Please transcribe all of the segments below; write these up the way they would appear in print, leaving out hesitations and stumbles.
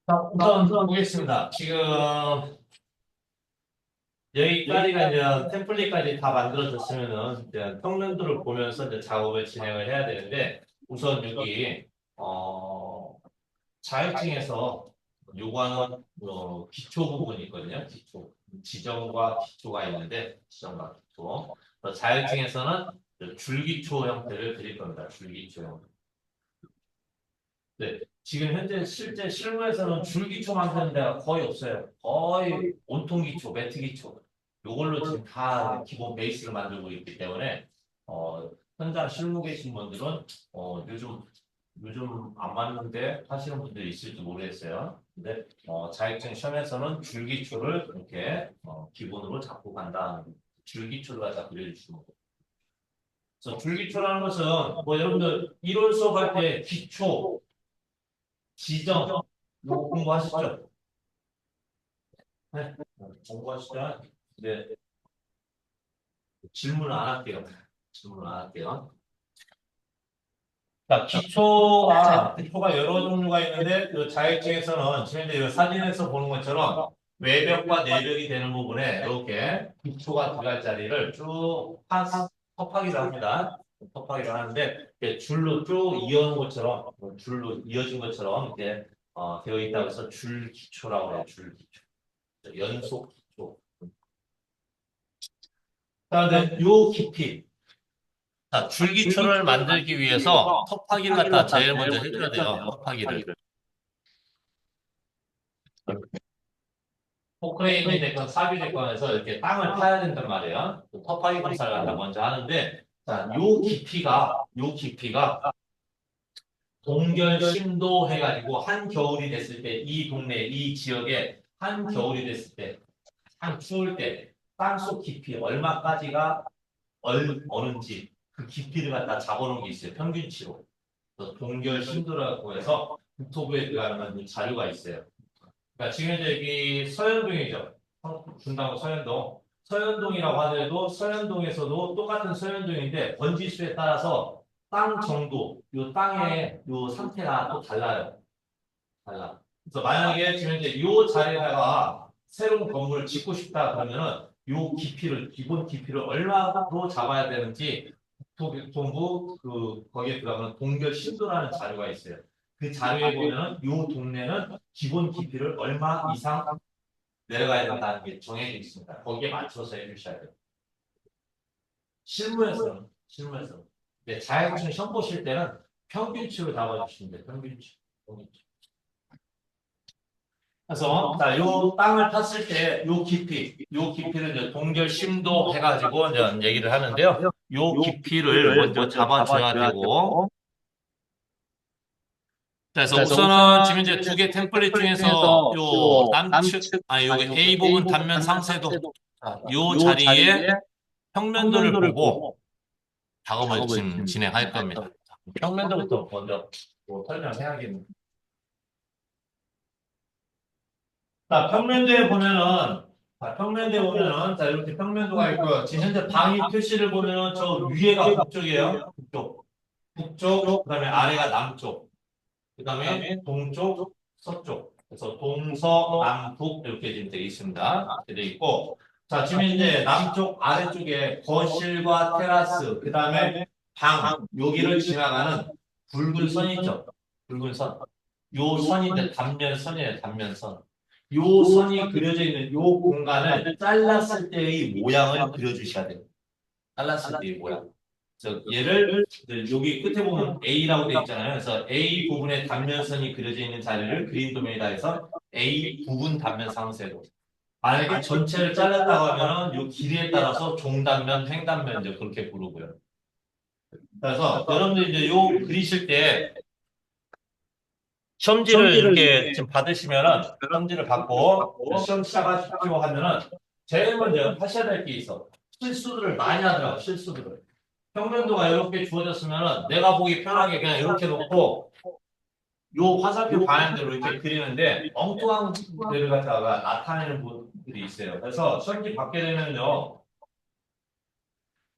자, 우선 보겠습니다. 지금 여기까지가 이제 템플릿까지 다 만들어졌으면은 이제 평면도를 보면서 이제 작업을 진행을 해야 되는데 우선 여기 어 자격증에서 요구하는 기초 부분이 있거든요. 기초 지정과 기초가 있는데 지정과 기초 자격증에서는 줄기초 형태를 드릴 겁니다. 줄기초 형태. 네. 지금 현재 실제 실무에서는 줄기초 만드는 데가 거의 없어요. 거의 온통 기초, 매트 기초. 요걸로 지금 다 기본 베이스를 만들고 있기 때문에, 현장 실무 계신 분들은, 요즘 안 맞는데 하시는 분들이 있을지 모르겠어요. 근데, 자격증 시험에서는 줄기초를 이렇게, 기본으로 잡고 간다. 줄기초를 갖다 그려주시면 돼요. 그래서 줄기초라는 것은, 뭐 여러분들 이론 수업할 때 기초, 지정, 요거 공부하시죠? 네. 공부하시죠? 네. 질문 안 할게요. 질문 안 할게요. 자, 기초가 여러 종류가 있는데, 그 자격증에서는 지금 이제 이 사진에서 보는 것처럼 외벽과 내벽이 되는 부분에 이렇게 기초가 들어갈 자리를 쭉 섭하기를 합니다. 섭하기를 하는데, 이렇게 줄로 쭉 이어온 것처럼, 줄로 이어진 것처럼 이렇게 되어 있다고 해서 줄기초라고 해요. 줄기초. 연속 기초. 그런데 요 깊이, 자, 줄기초를 만들기 위해서 섭하기를 갖다 제일 먼저 해줘야 돼요. 섭하기를. 포크레인이 됐건 삽이 됐건 해서 이렇게 땅을 파야 된단 말이에요. 그 섭하기 공사를 갖다 먼저 하는데, 자, 요 깊이가 동결 심도 해가지고 한 겨울이 됐을 때 이 동네, 이 지역에 한 겨울이 됐을 때, 한 추울 때 땅속 깊이 얼마까지가 어는지 그 깊이를 갖다 잡아놓은 게 있어요. 평균치로. 그래서 동결 심도라고 해서 국토부에 들어가는 자료가 있어요. 그러니까 지금 이제 여기 서현동이죠. 분당구 서현동. 서현동이라고 하더라도 서현동에서도 똑같은 서현동인데 번지수에 따라서 땅 정도, 요 땅의 요 상태가 또 달라요. 달라. 그래서 만약에 지금 이제 요 자리에다가 새로운 건물을 짓고 싶다 그러면은 요 깊이를 기본 깊이를 얼마로 잡아야 되는지 국토교통부 거기에 들어가면 동결 심도라는 자료가 있어요. 그 자료에 보면은 요 동네는 기본 깊이를 얼마 이상 내려가야 된다는 게 정해져 있습니다. 거기에 맞춰서 해주셔야 돼요. 실무에서는. 네, 자격증 시험 보실 때는 평균치로 잡아주시면 돼요. 평균치. 평균치. 그래서 자, 요 땅을 탔을 때 요 깊이를 이제 동결 심도 해가지고 이제 얘기를 하는데요. 요 깊이를 먼저 잡아줘야 되고, 그래서 우선은 지금 이제 두 개 템플릿 중에서 요 남측, 아니 요게 A 부분 단면 상세도 요 자리에 평면도를 보고 작업을 지금 진행할 겁니다. 평면도부터 먼저 설명해야겠네요. 평면도에 보면은, 자, 이렇게 평면도가 있고요. 지금 현재 방위 표시를 보면은 저 위에가 북쪽이에요. 북쪽. 북쪽, 그 다음에 아래가 남쪽. 그 다음에 동쪽, 서쪽. 그래서 동서, 남북 이렇게 지금 되어 있습니다. 이렇게 되어 있고. 자, 지금 이제 남쪽 아래쪽에 거실과 테라스, 그 다음에 방, 여기를 지나가는 붉은 선 있죠? 붉은 선. 요 선이 이제 단면선이에요, 단면선. 요 선이 그려져 있는 요 공간을 잘랐을 때의 모양을 그려주셔야 돼요. 잘랐을 때의 모양. 그래서 얘를 이제 여기 끝에 보면 A라고 되어 있잖아요. 그래서 A 부분에 단면선이 그려져 있는 자리를 그린 도면이다 해서 A 부분 단면 상세로. 만약에 전체를 잘랐다고 하면은 요 길이에 따라서 종단면, 횡단면 이제 그렇게 부르고요. 그래서 여러분들 이제 요 그리실 때 시험지를 이렇게 지금 받으시면은 시험지를 받고 시험 시작하십시오 하면은 제일 먼저 하셔야 될 게 있어. 실수들을 많이 하더라고, 실수들을. 평면도가 이렇게 주어졌으면은 내가 보기 편하게 그냥 이렇게 놓고 요 화살표 방향대로 이렇게 그리는데 엉뚱한 데를 갖다가 나타내는 분들이 있어요. 그래서 시험지 받게 되면요.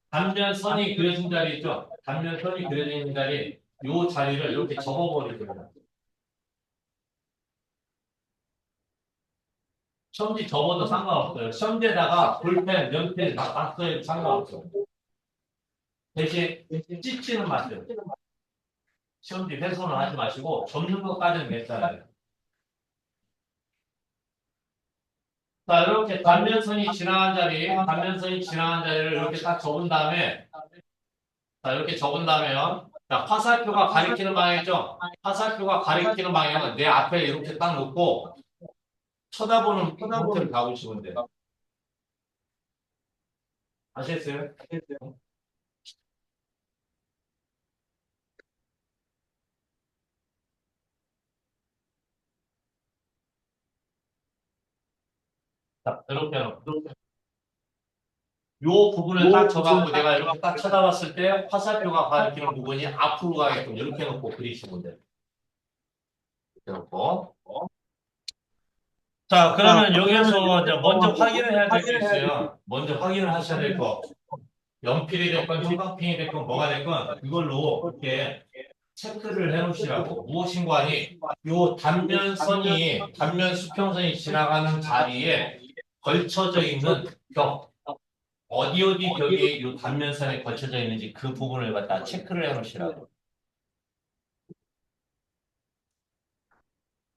단면선이 그려진 자리 있죠? 단면선이 그려져 있는 자리, 요 자리를 이렇게 접어버리게 됩니다. 시험지 접어도 상관없어요. 시험지에다가 볼펜, 연필 다 써도 상관없어요. 대신 찢지는 마세요. 시험지 훼손을 하지 마시고 접는 것까지는 괜찮아요. 자, 이렇게 단면선이 지나간 자리, 단면선이 지나간 자리를 이렇게 딱 접은 다음에, 자, 이렇게 접은 다음에요. 자, 화살표가 가리키는 방향이죠? 화살표가 가리키는 방향은 내 앞에 이렇게 딱 놓고 쳐다보는 형태를 잡으시면 돼요. 아시겠어요? 자, 이렇게 놓고. 요 부분을 딱 쳐갖고 내가 이렇게 딱 쳐다봤을 때 화살표가 가리키는 부분이 앞으로 가게끔 이렇게 놓고 그리시면 돼요. 이렇게 놓고. 자, 그러면 여기에서 이제 먼저 확인을 해야 될 게 있어요. 먼저 확인을 하셔야 될 거. 연필이 됐건 형광펜이 됐건 뭐가 됐건 그걸로 이렇게 체크를 해 놓으시라고. 무엇인가 하니 요 단면 수평선이 지나가는 자리에 걸쳐져 있는 벽. 어디 벽이 요 단면선에 걸쳐져 있는지 그 부분을 갖다 체크를 해 놓으시라고.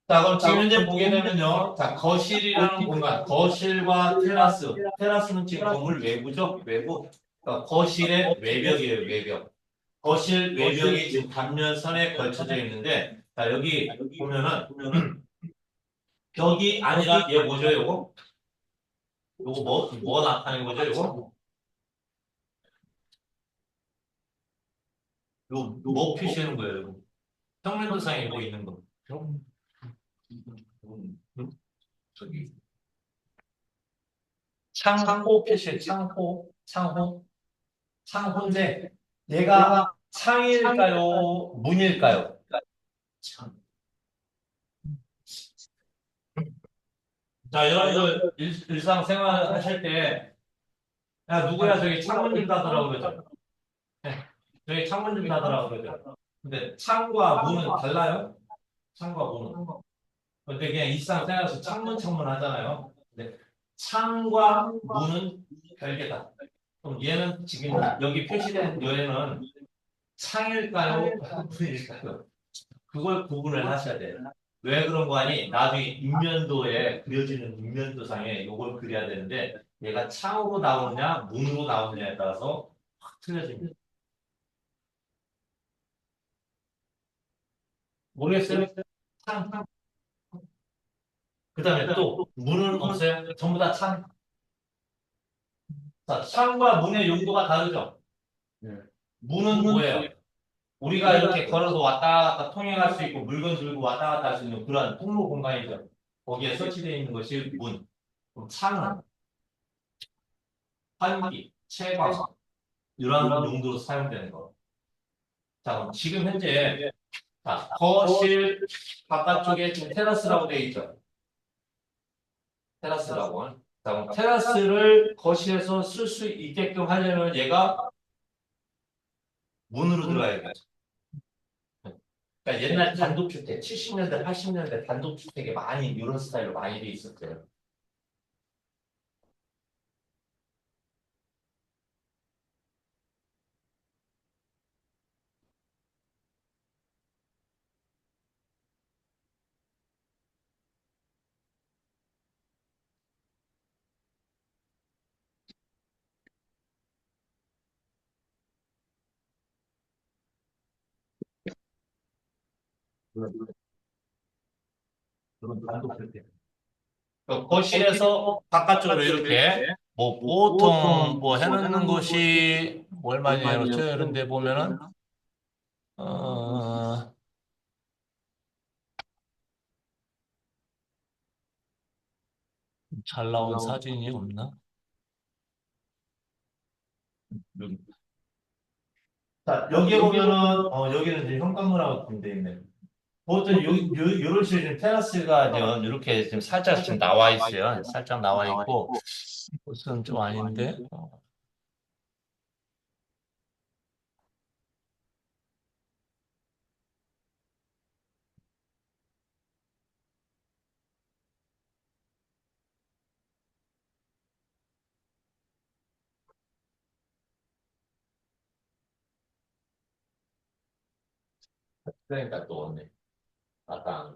자, 그럼 지금 현재 보게 되면요. 자, 거실이라는 공간, 거실과 테라스. 테라스는 지금 건물 외부죠? 외부. 그러니까 거실의 외벽이에요, 외벽. 거실 외벽이 지금 단면선에 걸쳐져 있는데, 자, 여기 보면은 벽이 아니라 얘 뭐죠, 요거? 요거 뭐 나타내는 거죠, 요거? 요거 뭐 표시하는 거예요, 요거? 평면도상에 이거 있는 거. 저기 창호 표시해, 창호인데 얘가 창일까요, 문일까요? 창. 자, 여러분들 일상생활 하실 때, 야, 누구야, 저기 창문 좀 닫으라고 그러죠? 네, 저기 창문 좀 닫으라고 그러죠? 근데 창과 문은 달라요? 창과 문은. 근데 그냥 일상생활에서 창문 하잖아요. 근데 창과 문은 별개다. 그럼 얘는 지금 여기 표시된 얘는 창일까요? 문일까요? 그걸 구분을 하셔야 돼요. 왜 그런 거 아니? 나중에 인면도에 그려지는 인면도상에 이걸 그려야 되는데 얘가 창으로 나오느냐 문으로 나오느냐에 따라서 확 틀려집니다. 모르겠어요? 창. 그 다음에 또 문은 없어요? 전부 다 창. 자, 창과 문의 용도가 다르죠? 네. 문은 뭐예요? 우리가 이렇게 걸어서 왔다 갔다 통행할 수 있고 물건 들고 왔다 갔다 할 수 있는 그런 통로 공간이죠. 거기에 설치되어 있는 것이 문. 그럼 창은 환기, 채광, 이러한 용도로 사용되는 거. 자, 그럼 지금 현재 자, 거실 바깥쪽에 지금 테라스라고 되어 있죠. 테라스라고. 자, 그럼 테라스를 거실에서 쓸 수 있게끔 하려면 얘가 문으로 들어가야겠죠. 그러니까 옛날 단독주택, 70년대, 80년대 단독주택에 많이 이런 스타일로 많이 돼 있었대요. 그런 단독주택. 거실에서 바깥쪽으로 이렇게 뭐 보통 뭐 해놓는 것이 뭘 많이 해놓죠? 이런 데 보면은 어, 잘 나온 사진이 없나? 여기. 자, 여기에 보면은 여기는 이제 현관문하고 돼 있네. 보통 요런 식으로 지금 테라스가 지금 이렇게 지금 살짝 지금 나와 있어요. 살짝 나와 있고 무슨 좀 아닌데. 그러니까 또 없네. 아까.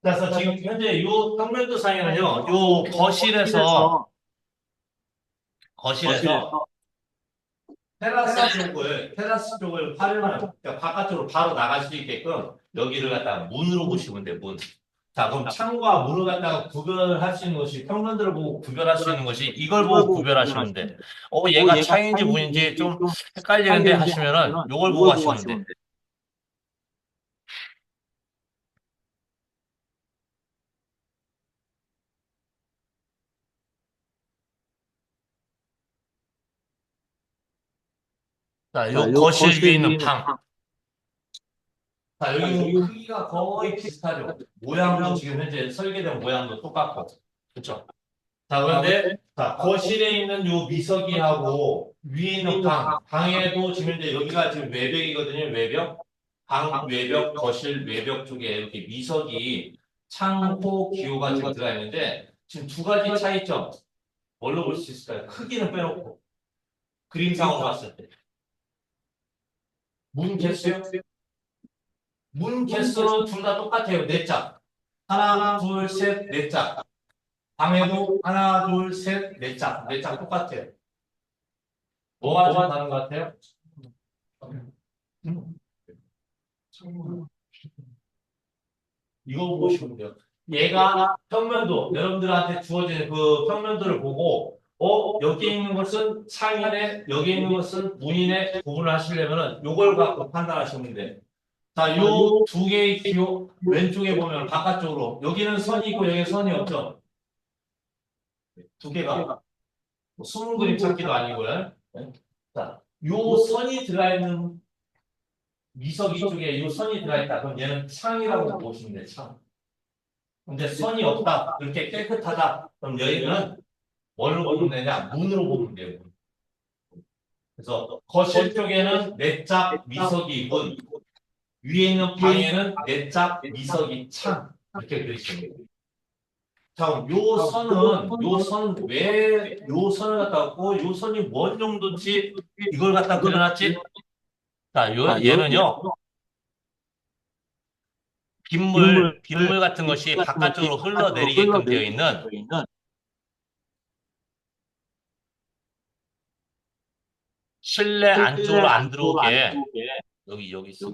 그래서 지금 현재 요 평면도상에는요, 요 거실에서 테라스 쪽을 활용하는, 그러니까 바깥쪽으로 바로 나갈 수 있게끔 여기를 갖다가 문으로 보시면 돼, 문. 자, 그럼 창과 문을 갖다가 구별할 수 있는 것이, 평면들을 보고 구별할 수 있는 것이 이걸 보고 구별하시면 돼. 얘가 창인지 문인지 좀 헷갈리는데 하시면은 요걸 보고 하시면 돼. 자, 요 거실 위에 있는 방. 자, 여기 크기가 거의 비슷하죠. 모양도 지금 현재 설계된 모양도 똑같고. 그렇죠? 자, 그런데 자, 거실에 있는 요 미석이하고 위에 있는 방에도 지금 이제 여기가 지금 외벽이거든요. 외벽. 방 외벽, 거실 외벽 쪽에 이렇게 미석이 창호 기호가 지금 들어가 있는데 지금 두 가지 차이점 뭘로 볼 수 있을까요? 크기는 빼놓고 그림상으로 봤을 때. 문 개수요? 문 개수는 둘 다 똑같아요. 네 짝. 하나, 둘, 셋, 네 짝. 방에도 하나, 둘, 셋, 네 짝. 네 짝 똑같아요. 뭐가 좀 다른 것 같아요? 음. 이거 보시면 돼요. 얘가 평면도, 여러분들한테 주어진 그 평면도를 보고, 여기 있는 것은 창이네, 여기 있는 것은 문이네, 구분을 하시려면은 요걸 갖고 판단하시면 돼요. 자, 요 두 개의 기호, 왼쪽에 보면 바깥쪽으로, 여기는 선이 있고 여기는 선이 없죠? 두 개가. 뭐 숨은 그림 찾기도 아니고요. 네. 자, 요 선이 들어가 있는 미석 이쪽에 요 선이 들어가 있다. 그럼 얘는 창이라고 보시면 돼요. 창. 근데 선이 없다. 이렇게 깨끗하다. 그럼 여기는 뭘로 보면 되냐? 문으로 보면 돼요. 그래서 거실 쪽에는 내짝 미석이 문, 위에 있는 방에는 내짝 미석이 창. 이렇게 그리시면 돼요. 자, 요 선을 갖다 갖고, 요 선이 뭔 정도인지 이걸 갖다 그려놨지? 자, 얘는요, 빗물 같은 것이 바깥쪽으로 흘러내리게끔 되어 있는 실내 안쪽으로 안 들어오게, 여기 있어.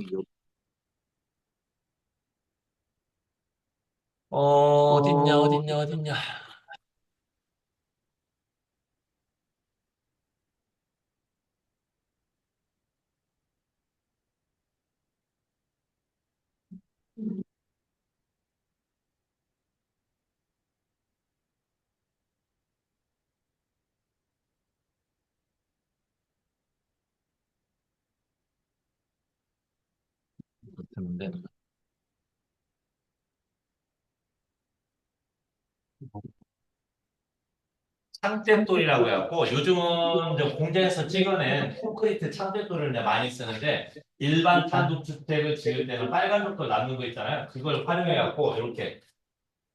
어딨냐. 그렇는데. 창대돌이라고 해갖고 요즘은 이제 공장에서 찍어낸 콘크리트 창대돌을 이제 많이 쓰는데 일반 단독주택을 지을 때는 빨간 벽돌 남는 거 있잖아요. 그걸 활용해갖고 이렇게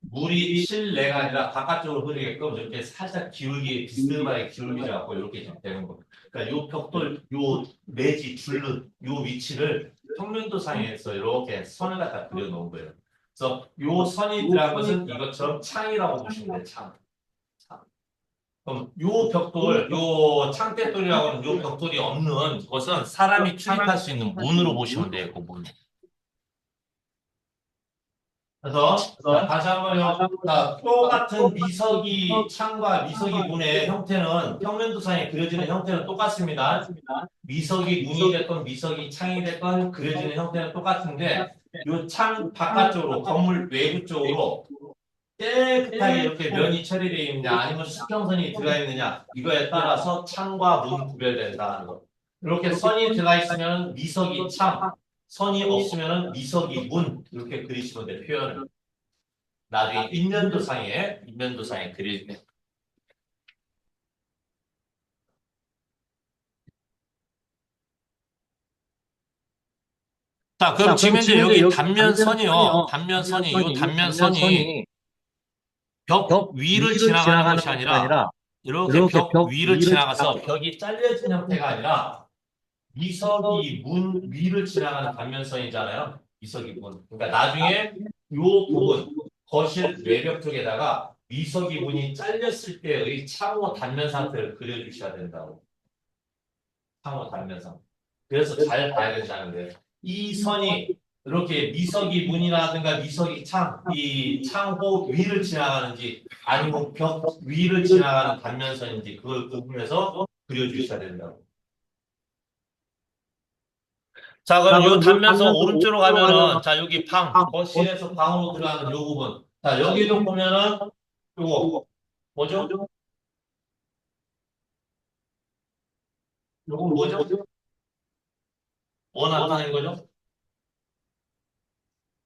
물이 실내가 아니라 바깥쪽으로 흐르게끔 이렇게 살짝 비스듬하게 기울기져 갖고 이렇게 좀 되는 겁니다. 그러니까 요 벽돌, 요 내지 줄눈, 요 위치를 평면도상에서 이렇게 선을 갖다 그려놓은 거예요. 그래서 요 선이 들어간 것은 이것처럼 창이라고 보시면 돼요. 창. 그럼 요 창대돌이라고 하는 요 벽돌이 없는 것은 사람이 출입할 수 있는 문으로 보시면 돼요. 그 문. 그래서 자, 다시 한번요. 자, 똑같은 미석이 창과 미석이 문의 형태는 평면도상에 그려지는 형태는 똑같습니다. 미석이 문이 됐건 미석이 창이 됐건 그려지는 형태는 똑같은데 요 창 바깥쪽으로 건물 외부 쪽으로 깨끗하게 이렇게 면이 처리되어 있느냐 아니면 수평선이 들어가 있느냐 이거에 따라서 창과 문 구별된다는 거. 이렇게 선이 들어가 있으면 미석이 창, 선이 없으면 미석이 문 이렇게 그리시면 돼요. 표현을. 나중에 인면도상에 그릴 때. 자, 그럼 지금 현재 여기 단면선이요. 단면선이 벽 위를 지나가는 것이 아니라 이렇게 벽 위를 지나가서 벽이 잘려진 형태가 아니라 미석이 문 위를 지나가는 단면선이잖아요. 미석이 문. 그러니까 나중에 요 부분 거실 외벽 쪽에다가 미석이 문이 잘렸을 때의 창호 단면 상태를 그려주셔야 된다고. 창호 단면상. 그래서 잘 봐야 된다는 거예요. 이 선이 이렇게 미석이 문이라든가 미석이 창, 이 창호 위를 지나가는지 아니면 벽 위를 지나가는 단면선인지 그걸 구분해서 그려주셔야 된다고. 자, 그럼 요 단면서 오른쪽으로 가면은, 자, 여기 방, 거실에서 방으로 들어가는 요 부분. 자, 여기도 보면은, 요거, 뭐죠? 요거 뭐죠? 뭐 나타낸 거죠?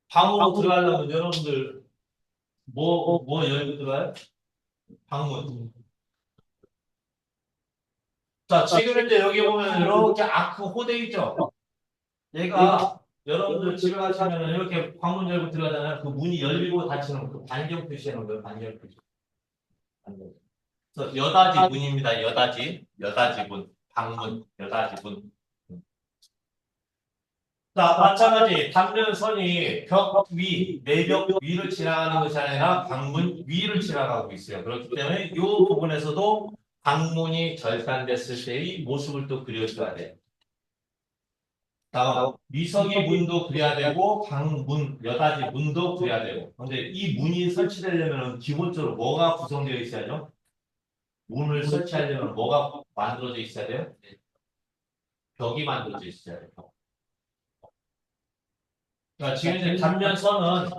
방으로 들어가려면 여러분들, 뭐 열고 들어가요? 방문. 자, 지금 현재 여기 보면 이렇게 아크 호대 있죠? 얘가 여러분들 집에 가시면 이렇게 방문 열고 들어가잖아요. 그 문이 열리고 닫히는 그 반경 표시하는 거예요, 반경 표시. 반경. 그래서 여닫이 문입니다. 여닫이 문, 방문, 여닫이 문. 자, 마찬가지 단면선이 벽 위, 내벽 위를 지나가는 것이 아니라 방문 위를 지나가고 있어요. 그렇기 때문에 이 부분에서도 방문이 절단됐을 때의 모습을 또 그려줘야 돼요. 다음, 미석이 문도 그려야 되고 방문, 여닫이 문도 그려야 되고. 근데 이 문이 설치되려면 기본적으로 뭐가 구성되어 있어야죠? 문을 설치하려면 뭐가 만들어져 있어야 돼요? 벽이 만들어져 있어야 돼요. 그러니까 지금 이제 단면선은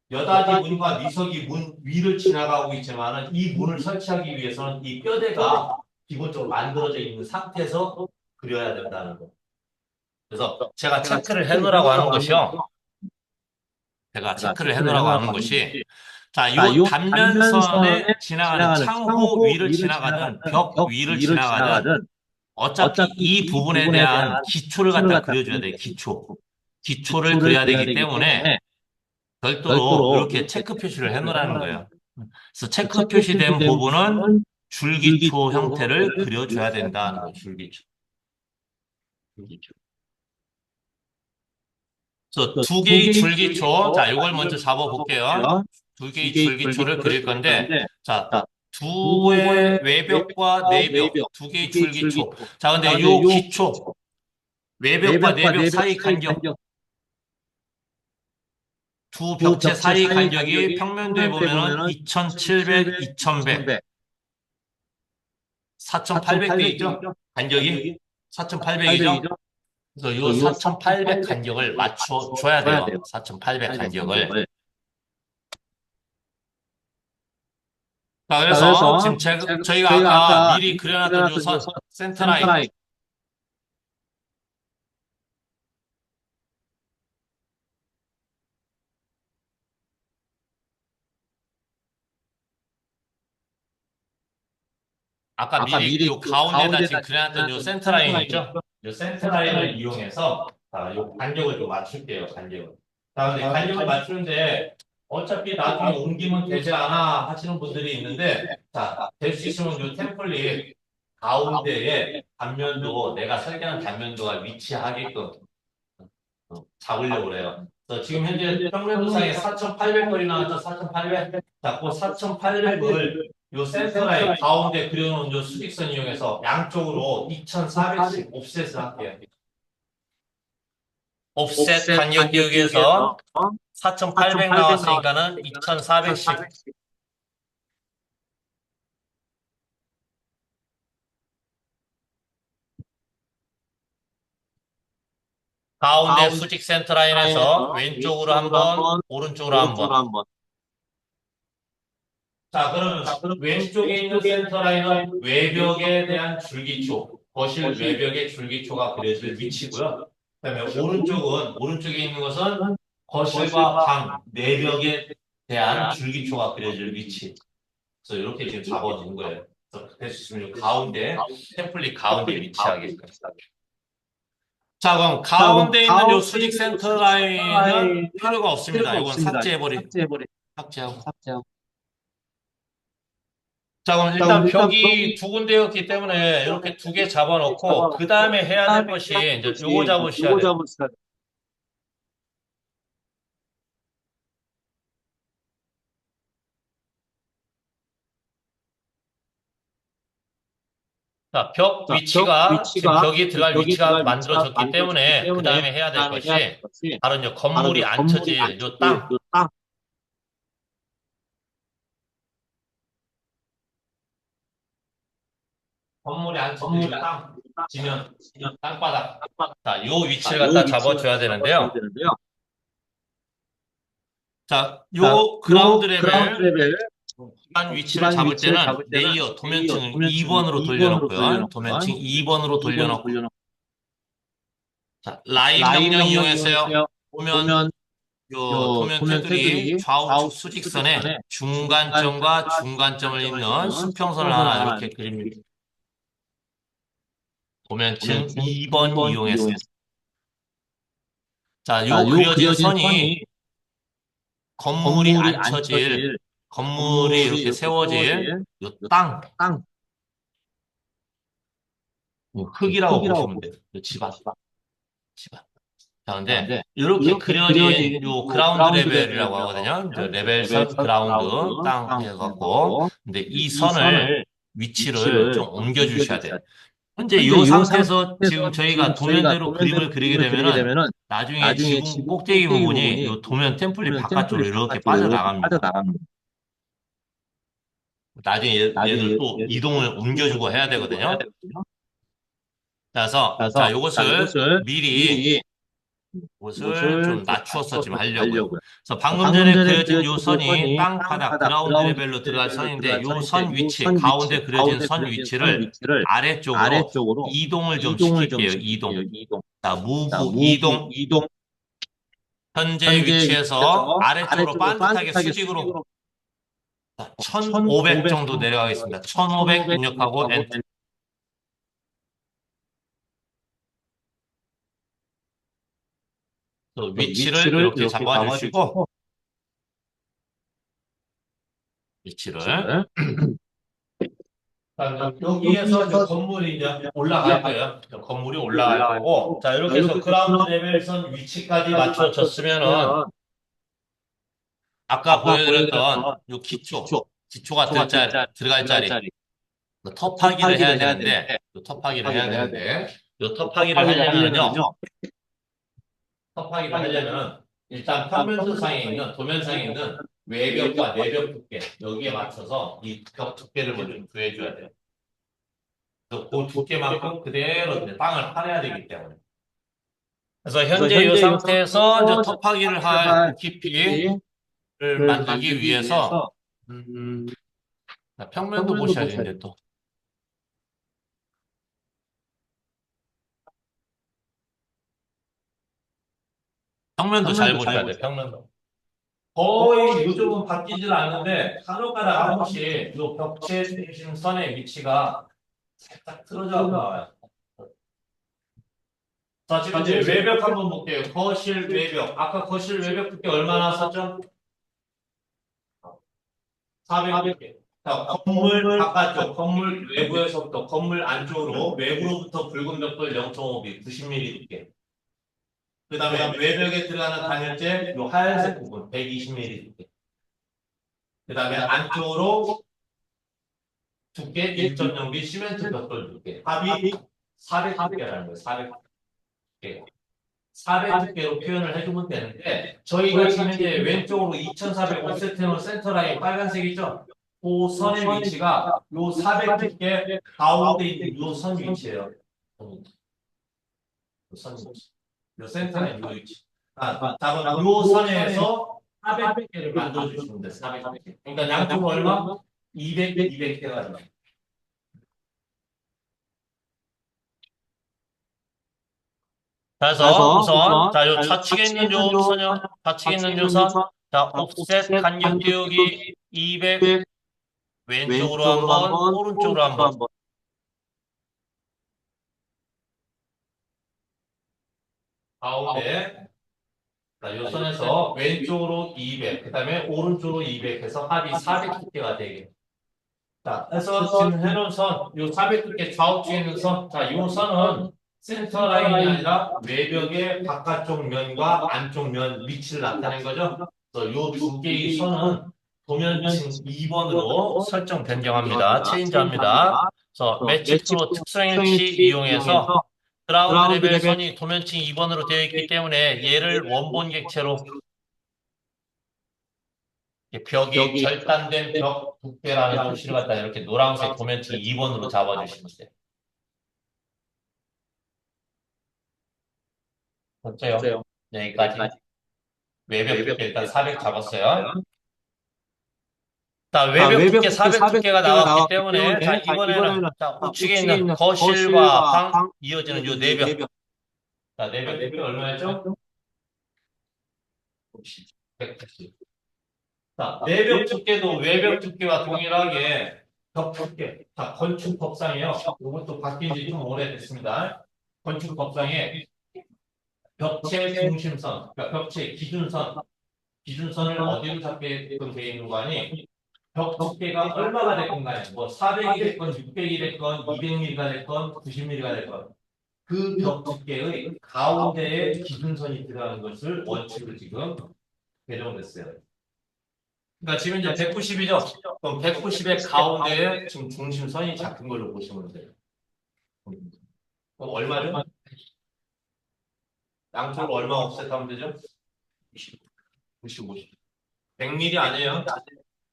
여닫이 문과 미석이 문 위를 지나가고 있지만 이 문을 설치하기 위해서는 이 뼈대가 기본적으로 만들어져 있는 상태에서 그려야 된다는 거. 그래서 제가 체크를 해놓으라고 하는 것이요. 제가 체크를 해놓으라고 하는 것이 자, 요 단면선에 지나가는 창호 위를 지나가든 벽 위를 지나가든 어차피 이 부분에 대한 기초를 갖다 그려줘야 돼요. 기초를 그려야 되기 때문에 별도로 이렇게 체크 표시를 해놓으라는 거예요. 그래서 체크 표시된 부분은 줄기초 형태를 그려줘야 된다는 거예요. 줄기초. 그래서 두 개의 줄기초. 자, 이걸 먼저 잡아볼게요. 두 개의 줄기초를 그릴 건데, 자, 두의 외벽과 내벽, 두 개의 줄기초. 자, 근데 요 기초, 외벽과 내벽 사이 간격, 두 벽체 사이 간격이 평면도에 보면은 2700, 2100, 4800돼 있죠? 간격이 4800이죠? 그래서 이 4800 간격을 맞춰줘야 돼요. 4800 간격을. 자, 그래서 지금 저희가 아까 미리 그려놨던 요 선, 센터라인. 아까 미리 요 가운데다 지금 그려놨던 요 센터라인 있죠? 요 센터라인을 이용해서 요 간격을 좀 맞출게요, 간격을. 자, 근데 간격을 맞추는데 어차피 나중에 옮기면 되지 않아 하시는 분들이 있는데, 자, 될 수 있으면 요 템플릿 가운데에 단면도 내가 설계한 단면도가 위치하게끔 잡으려고 그래요. 그래서 지금 현재 평면도상에 4,800걸이 나왔죠? 4,800. 자, 그 4,800을 요 센터라인 가운데 그려놓은 요 수직선 이용해서 양쪽으로 2,400씩 옵셋을 할게요. 옵셋 간격 기울기에서 4,800 나왔으니까는 2,400씩. 가운데 수직 센터라인에서 왼쪽으로 한번, 오른쪽으로 한번. 자, 그러면 왼쪽에 있는 센터라인은 외벽에 대한 줄기초, 거실 외벽의 줄기초가 그려질 위치고요. 그다음에 오른쪽에 있는 것은 거실과 방, 내벽에 대한 줄기초가 그려질 위치. 그래서 이렇게 지금 잡아주는 거예요. 그래서 될 수 있으면 이 가운데, 템플릿 가운데 위치하게끔. 자, 그럼 가운데 있는 요 수직 센터 라인은 필요가 없습니다. 이건 삭제해버리. 삭제하고. 자, 그럼 자, 일단 그럼 일단 벽이 두 군데였기 때문에 이렇게 두 개 잡아놓고, 그 다음에 해야 될 것이, 이제 요거 잡으셔야 요거 돼요. 잡으셔야 돼. 자, 벽 자, 벽 위치가, 지금 위치가 벽이 지금 들어갈 벽이 위치가 들어갈 위치가 만들어졌기 만들어졌기 때문에, 그 때문에 다음에 해야 될 그다음에 해야 될 것이, 것이 바로 이제 바로 건물이 이제 건물이 앉혀질 요 앉혀질 땅, 요 땅. 건물이 앉혀질 건물이 요 땅, 지면, 앉혀지면 땅바닥. 자, 요 위치를 요 갖다 위치를 잡아줘야 잡아줘야 되는데요. 되는데요. 자, 자, 요 그라운드 요 그라운드 레벨, 레벨 기반 위치를 기반 잡을 위치를 때는 잡을 때는 레이어 레이어 도면층을 도면층을 2번으로 2번으로 돌려놓고요. 돌려놓고요. 도면층 2번으로 2번으로 돌려놓고. 돌려놓고 자, 라인 라인 명령 명령 이용했어요. 이용했어요. 보면 보면 요 요 도면 도면 테두리 테두리 좌우측 좌우측 수직선에 수직선에 중간점과 중간점과 중간점을 중간점을 잇는 잇는 수평선을 수평선을 하나 하나 이렇게 그립니다. 이렇게 도면층 도면층 2번 2번 이용했어요. 이용했어요. 자, 자, 요 요 그려진 그려진 선이 선이 건물이 건물이 앉혀질, 앉혀질 건물이 건물이 이렇게 이렇게 세워질 세워질 요 요 땅, 땅, 요 흙이라고 흙이라고 보시면 돼요. 요 집안, 보시면 집안. 자, 근데 되는데 이렇게 이렇게 그려진 그려진 요 요 그라운드 그라운드 레벨이라고 레벨이라고 하거든요. 이제 하거든요. 레벨 레벨 선 선 그라운드 그라운드 땅 땅 해갖고, 해갖고 근데 이 이 선을 선을 위치를 위치를 좀 좀 옮겨주셔야 돼요. 옮겨주셔야 돼요. 현재 이 현재 이 상태에서 지금 상태에서 지금 저희가 저희가 도면대로 도면대로 그림을 그리게 그림을 그리게 되면은 되면은 나중에 나중에 지붕 지붕 꼭대기 꼭대기 부분이 부분이 이 도면 템플릿 도면 바깥쪽으로 템플릿 이렇게 바깥쪽으로 이렇게 빠져나갑니다. 빠져나갑니다. 나중에 나중에 얘들 또 얘를 또 이동을 이동을 옮겨주고 해야 옮겨주고 해야 되거든요. 되거든요. 그래서 자, 그래서 자, 요것을 이것을 미리 미리 옷을 옷을 좀 좀 낮추어서 지금 낮춰서 좀 하려고요. 하려고요. 그래서 방금 방금 전에 전에 그려진 요 그려진 요 선이 선이 땅바닥 땅바닥 그라운드 그라운드 레벨로 들어갈 레벨로 선인데 들어갈 요 선인데 선 요 위치, 선 가운데 위치 그려진 가운데 선 그려진 선 위치를 위치를 아래쪽으로 아래쪽으로 이동을 좀 이동을 좀 시킬게요. 이동. 시킬게요. 이동. 자, 자, 무브 무브 이동. 이동. 현재 현재 위치에서 위치에서 아래쪽으로 아래쪽으로 반듯하게 반듯하게 수직으로 수직으로 1500 1,500 정도 정도 내려가겠습니다. 내려가겠습니다. 1500 1,500 입력하고 입력하고 엔터. 또 위치를 위치를 이렇게 이렇게 잡아주시고, 잡아주시고 위치를. 위치를 여기에서 이제 여기에서 건물이 이제 올라갈 올라갈 거예요. 건물이 물이 올라갈 올라갈 거고, 거고 자, 자, 이렇게 해서 이렇게 해서 그라운드 그라운드까지 레벨선 위치까지 맞춰졌으면은, 맞춰졌으면 아까 아까 보여드렸던 보여드렸던 요 요 기초, 기초 기초가 기초가 들어갈 들어갈 자리, 자리 그 텁하기를 해야 텁하기를 해야 되는데, 되는데 요 텁하기를 해야 텁하기를 해야 되는데 되는데, 요 텁하기를 텁하기를 하려면은요, 하려면은요 섭하기를 하려면 일단 평면도상에 있는 도면상에 있는 외벽과 내벽 두께 여기에 맞춰서 이 벽 두께를 먼저 구해줘야 돼요. 그래서 그 두께만큼 그대로 이제 땅을 파내야 되기 때문에. 그래서 그래서 현재 이 현재 이 상태에서 이제 상태에서 이제 텁하기를 텁하기를 할 할 그 깊이를 깊이를 만들기 만들기 위해서 위해서 자, 평면도 평면도 보셔야 보셔야 되는데 또 평면도 잘 평면도 잘 보셔야 돼요. 보셔야 평면도. 거의 요즘은 바뀌질 않는데 간혹가다 한 번씩 이 벽체 중심선의 위치가 살짝 틀어져 나와요. 자, 지금 이제 외벽 한번 볼게요. 거실 외벽. 아까 거실 외벽 두께 얼마나 썼죠? 400개. 자, 건물 바깥쪽, 건물 외부에서부터 건물 안쪽으로 외부로부터 붉은 벽돌 0.5mm, 90mm 두께. 그 다음에 외벽에 들어가는 단열재, 요 하얀색 부분 120mm 두께. 그 다음에 안쪽으로 두께 1.0mm 시멘트 벽돌 두께. 합이 400 두께라는 거예요. 400 두께. 400 두께로 표현을 해주면 되는데 저희가 지금 현재 왼쪽으로 2405세트는 센터라인 빨간색이죠? 그 선의 위치가 요 400 두께 가운데 있는 요 선 위치예요. 요 선 위치. 요 센터라인 요 위치. 자, 그럼 요 선에서 400 두께를 만들어 주시면 돼요. 400 두께. 그러니까 양쪽 얼마? 200, 200 해가지고. 그래서 그래서 우선 우선 요 자, 요 좌측에 좌측에 있는 있는 요 요 선형, 좌측에 좌측에 있는 요 있는 요 선, 선, 자 자, 옵셋 옵셋 간격 간격 띄우기 띄우기 200 200 왼쪽으로 왼쪽으로 한번 한번 오른쪽으로 오른쪽으로 한번. 한번 가운데 자, 요 선에서 왼쪽으로 200, 그 다음에 오른쪽으로 200 해서 합이 400 두께가 되게. 자, 그래서 지금 해놓은 선, 요 400두께 좌우측에 있는 선, 자, 요 선은 센터 라인이 아니라 외벽의 바깥쪽 면과 안쪽 면 위치를 나타낸 거죠. 그래서 요 두 개의 선은 도면층 2번으로 설정 변경합니다. 체인지합니다. 그래서 매치 프로 특성일치 이용해서 그라운드 레벨 선이 도면층 2번으로 되어 있기 때문에 얘를 원본 객체로 벽이 절단된 벽 두께라는 표시를 갖다 이렇게 노란색 도면층 2번으로 잡아주시면 돼요. 됐죠? 여기까지. 외벽 두께 일단 400 잡았어요. 자, 외벽 두께 400 두께가 나왔기 때문에, 자, 이번에는, 자, 우측에 있는 거실과 방 이어지는 요 내벽. 자, 내벽 두께 얼마였죠? 180. 자, 내벽 두께도 외벽 두께와 동일하게 벽 두께. 자, 건축법상이에요. 이것도 바뀐 지 좀 오래됐습니다. 건축법상에 벽체 중심선, 그러니까 벽체 기준선을 어디로 잡게끔 되어 있는 거 아니? 벽 두께가 얼마가 됐건 간에, 뭐 400이 됐건 600이 됐건 200mm가 됐건 90mm가 됐건 그 벽 두께의 가운데에 기준선이 들어가는 것을 원칙으로 지금 배정됐어요. 그러니까 지금 이제 190이죠? 그럼 190의 가운데에 지금 중심선이 잡힌 걸로 보시면 돼요. 그럼 얼마죠? 양쪽을 얼마 offset하면 되죠? 90, 100mm 아니에요?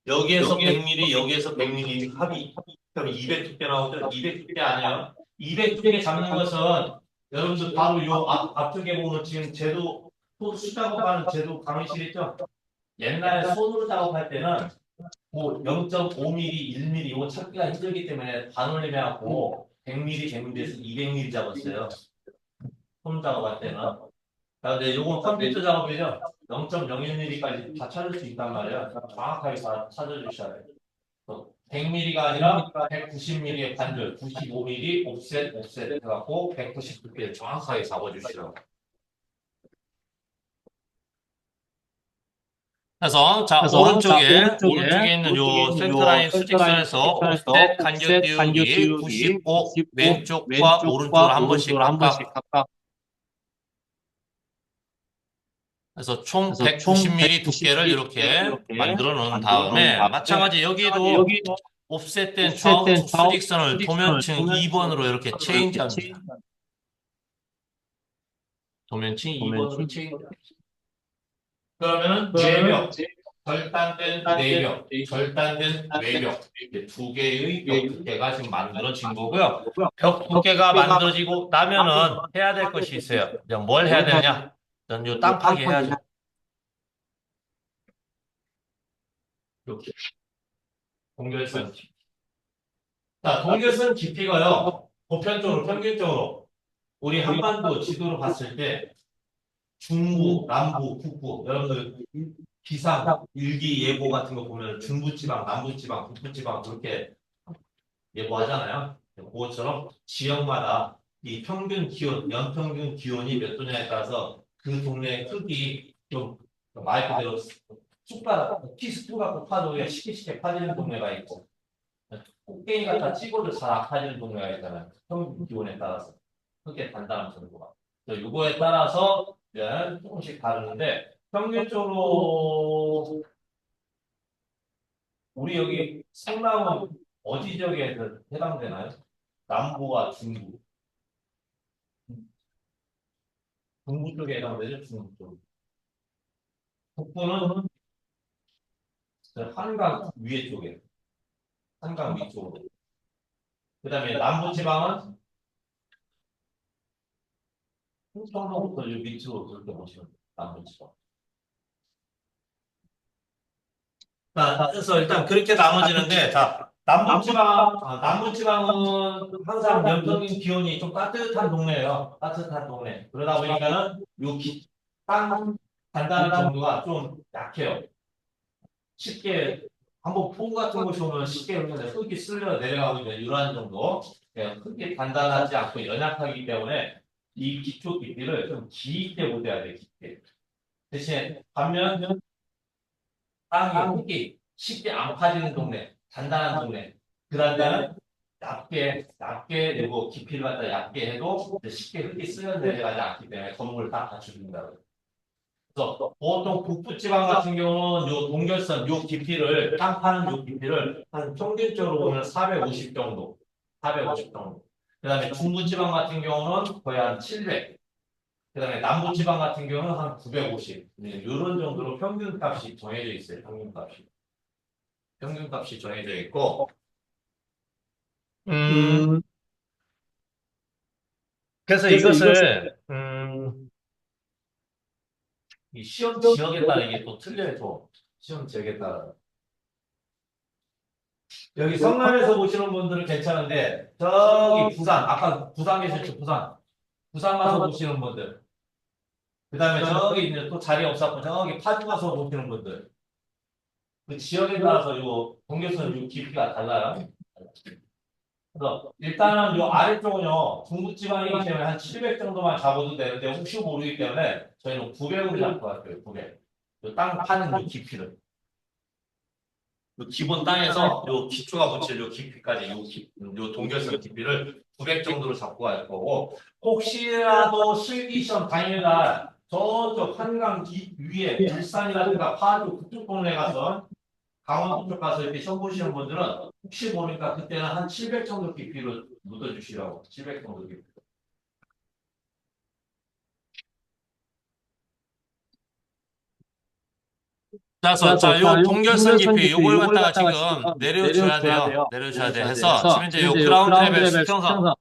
여기에서 100mm, 여기에서 100mm 합이 그럼 200 두께 나오죠? 200 두께 아니에요? 200 두께 잡는 것은 여러분들 바로 요 앞쪽에 보면 지금 제도 수작업하는 제도 강의실 있죠? 옛날에 손으로 작업할 때는 뭐 0.5mm, 1mm 이거 찾기가 힘들기 때문에 반올림해갖고 100mm, 100mm에서 200mm 잡았어요. 손 작업할 때는. 자, 근데 요건 컴퓨터 작업이죠. 0.01mm까지 다 찾을 수 있단 말이에요. 정확하게 다 찾아주셔야 돼요. 100mm가 아니라 190mm의 반절, 95mm 옵셋 해갖고 190 두께 정확하게 잡아주시라고. 그래서 자 오른쪽에 있는 요 센터라인 수직선에서 옵셋 간격 띄우기 95 왼쪽과 오른쪽으로 한 번씩 각각. 그래서 총 190mm 두께를 이렇게 만들어 놓은 다음에 마찬가지 여기도 옵셋된 좌우측 수직선을 도면층 2번으로 이렇게 체인지합니다. 도면층 2번으로 체인지합니다. 그러면은 내벽, 절단된 내벽, 절단된 외벽 이렇게 두 개의 벽 두께가 지금 만들어진 거고요. 벽 두께가 만들어지고 나면은 해야 될 것이 있어요. 이제 뭘 해야 되냐? 전 요 땅 파기 해야죠. 이렇게 동결선. 자, 동결선 깊이가요. 보편적으로 평균적으로 우리 한반도 지도로 봤을 때 중부, 남부, 북부 여러분들 기상 일기 예보 같은 거 보면 중부지방, 남부지방, 북부지방 그렇게 예보하잖아요. 그것처럼 지역마다 이 평균 기온, 연평균 기온이 몇 도냐에 따라서 그 동네 크기 좀 말 그대로 쑥바닥, 티스푼 갖고 파도 쉽게 파지는 동네가 있고 꽃게임 갖다 찍어도 잘 안 파지는 동네가 있잖아요. 평균 기온에 따라서 그게 단단한 정도가. 이거에 따라서 조금씩 다르는데 평균적으로 우리 여기 상남은 어디 지역에 해당되나요? 남부와 중부. 중부 쪽에 해당되죠? 중부 쪽. 북부는 한강 위에 쪽에. 한강 위쪽으로. 그 다음에 남부 지방은 충청도부터 요 밑으로 그렇게 보시면 돼요. 남부 지방. 자, 그래서 일단 그렇게 나눠지는데, 자, 남부지방은 항상 연평균 기온이 좀 따뜻한 동네예요. 따뜻한 동네. 그러다 보니까는 땅 단단한 정도가 좀 약해요. 쉽게, 한번 폭우 같은 곳이 오면 쉽게 그냥 흙이 쓸려 내려가고 있는 이러한 정도. 흙이 단단하지 않고 연약하기 때문에 이 기초 깊이를 좀 깊게 보셔야 돼요, 깊게. 대신에 반면 땅이 흙이 쉽게 안 파지는 동네, 단단한 동네. 그다음에는 얇게 그리고 깊이를 갖다 얇게 해도 이제 쉽게 흙이 쓸려 내려가지 않기 때문에 건물을 다 갖춰준다. 그래서 보통 북부지방 같은 경우는 요 동결선 요 깊이를 땅 파는 요 깊이를 한 평균적으로 보면 450 정도, 450 정도. 그다음에 중부지방 같은 경우는 거의 한 700. 그다음에 남부지방 같은 경우는 한 950. 이런 정도로 평균값이 정해져 있어요. 평균값이 정해져 있고. 음, 그래서 그래서 이것을 이것을 이 시험 지역에 따라 이게 또 틀려요. 또 시험 지역에 따라. 여기 성남에서 보시는 분들은 괜찮은데 저기 부산 아까 부산 계셨죠? 부산 가서 보시는 분들 그다음에 저기 이제 또 자리 없었고 저기 파주 가서 보시는 분들 그 지역에 따라서 요 동계선 요 깊이가 달라요. 그래서 일단은 요 아래쪽은요 중부지방이기 때문에 한 700 정도만 잡아도 되는데 혹시 모르기 때문에 저희는 900으로 잡고 갈게요. 900. 요 땅 파는 요 깊이를. 요 기본 땅에서 요 기초가 붙일 요 깊이까지 요 동결선 깊이를 900 정도로 잡고 갈 거고 혹시라도 실기시험 당일날 저쪽 한강 위에 울산이라든가 파주 그쪽 동네 가서 강원 그쪽 가서 이렇게 시험 보시는 분들은 혹시 모르니까 그때는 한 700 정도 깊이로 묻어주시라고 700 정도 깊이. 요 동결선 깊이 요걸 갖다가 지금 내려줘야 돼요. 내려줘야 돼 해서 지금 이제 요 그라운드 레벨 수평선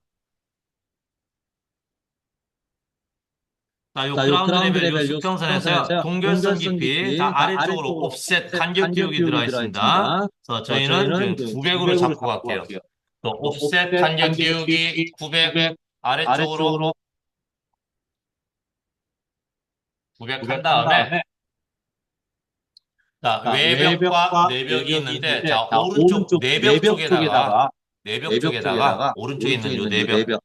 요 그라운드 레벨 요 수평선에서요 동결선 깊이 자 아래쪽으로 옵셋 간격 기울기 들어가 있습니다. 그래서 저희는 지금 900으로 잡고 갈게요. 또 옵셋 간격 기울기 900 아래쪽으로 900 한 다음에 자 외벽과 내벽이 있는데 자 오른쪽 내벽 쪽에다가 오른쪽에 있는 요 내벽